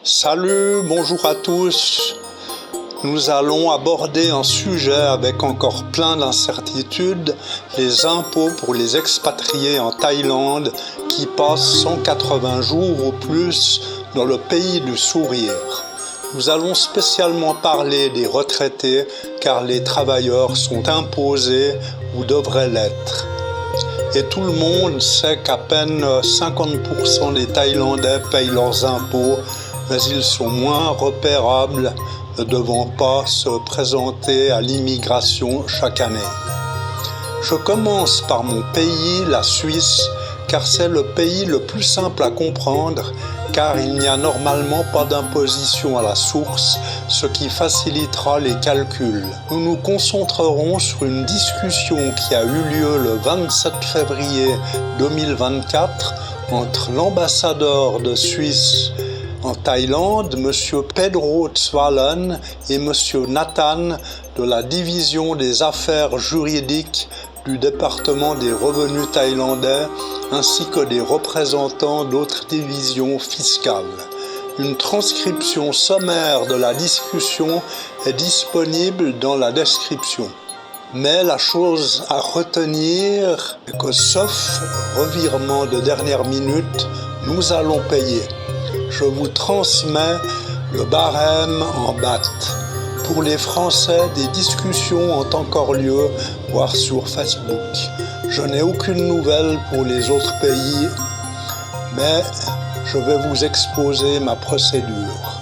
Salut, bonjour à tous. Nous allons aborder un sujet avec encore plein d'incertitudes, les impôts pour les expatriés en Thaïlande qui passent 180 jours ou plus dans le pays du sourire. Nous allons spécialement parler des retraités car les travailleurs sont imposés ou devraient l'être. Et tout le monde sait qu'à peine 50% des Thaïlandais payent leurs impôts, mais ils sont moins repérables, ne devant pas se présenter à l'immigration chaque année. Je commence par mon pays, la Suisse, car c'est le pays le plus simple à comprendre, car il n'y a normalement pas d'imposition à la source, ce qui facilitera les calculs. Nous nous concentrerons sur une discussion qui a eu lieu le 27 février 2024 entre l'ambassadeur de Suisse en Thaïlande, M. Pedro Tswalen, et M. Nathan de la division des affaires juridiques du département des revenus thaïlandais, ainsi que des représentants d'autres divisions fiscales. Une transcription sommaire de la discussion est disponible dans la description. Mais la chose à retenir est que, sauf revirement de dernière minute, nous allons payer. Je vous transmets le barème en baht. Pour les Français, des discussions ont encore lieu, voire sur Facebook. Je n'ai aucune nouvelle pour les autres pays, mais je vais vous exposer ma procédure.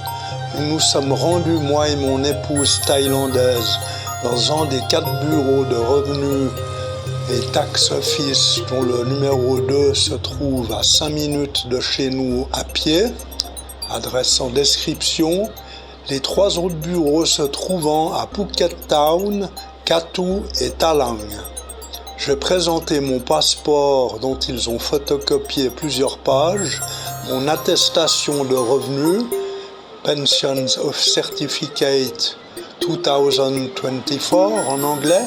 Nous nous sommes rendus, moi et mon épouse thaïlandaise, dans un des 4 bureaux de revenus et tax office dont le numéro 2 se trouve à 5 minutes de chez nous à pied, adresse en description, les 3 autres bureaux se trouvant à Phuket Town, Katu et Talang. J'ai présenté mon passeport dont ils ont photocopié plusieurs pages, mon attestation de revenus, Pensions of Certificate 2024 en anglais,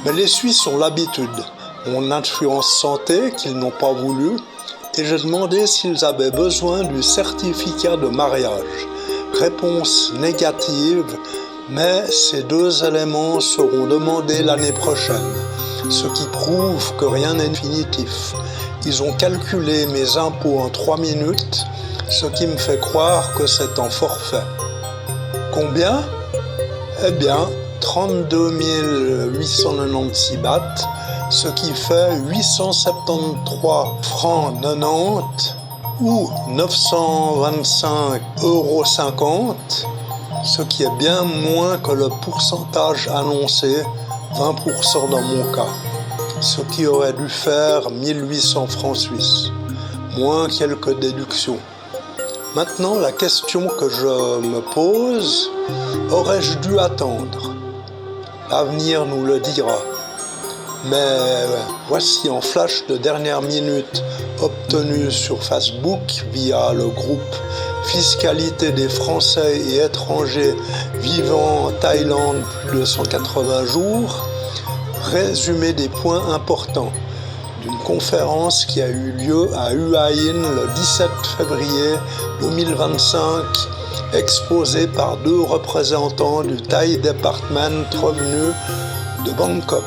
mais les Suisses ont l'habitude, mon assurance santé qu'ils n'ont pas voulu, et j'ai demandé s'ils avaient besoin du certificat de mariage. Réponse négative, mais ces 2 éléments seront demandés l'année prochaine, ce qui prouve que rien n'est définitif. Ils ont calculé mes impôts en 3 minutes, ce qui me fait croire que c'est un forfait. Combien ? Eh bien, 32 896 bahts, ce qui fait 873 francs 90 ou 925,50 €, ce qui est bien moins que le pourcentage annoncé, 20% dans mon cas, ce qui aurait dû faire 1800 francs suisses, moins quelques déductions. Maintenant, la question que je me pose, aurais-je dû attendre ? L'avenir nous le dira. Mais voici un flash de dernière minute obtenu sur Facebook via le groupe Fiscalité des Français et étrangers vivant en Thaïlande plus de 180 jours, résumé des points importants d'une conférence qui a eu lieu à Hua Hin le 17 février 2025, exposée par 2 représentants du Thai Department Revenu de Bangkok.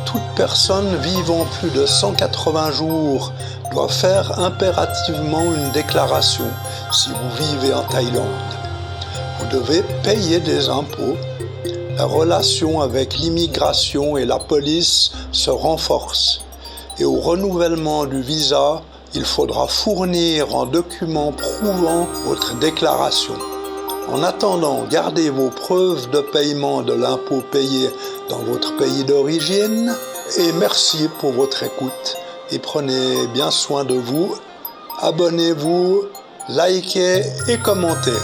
Toute personne vivant plus de 180 jours doit faire impérativement une déclaration si vous vivez en Thaïlande. Vous devez payer des impôts. La relation avec l'immigration et la police se renforce. Et au renouvellement du visa, il faudra fournir un document prouvant votre déclaration. En attendant, gardez vos preuves de paiement de l'impôt payé dans votre pays d'origine et merci pour votre écoute et prenez bien soin de vous. Abonnez-vous, likez et commentez.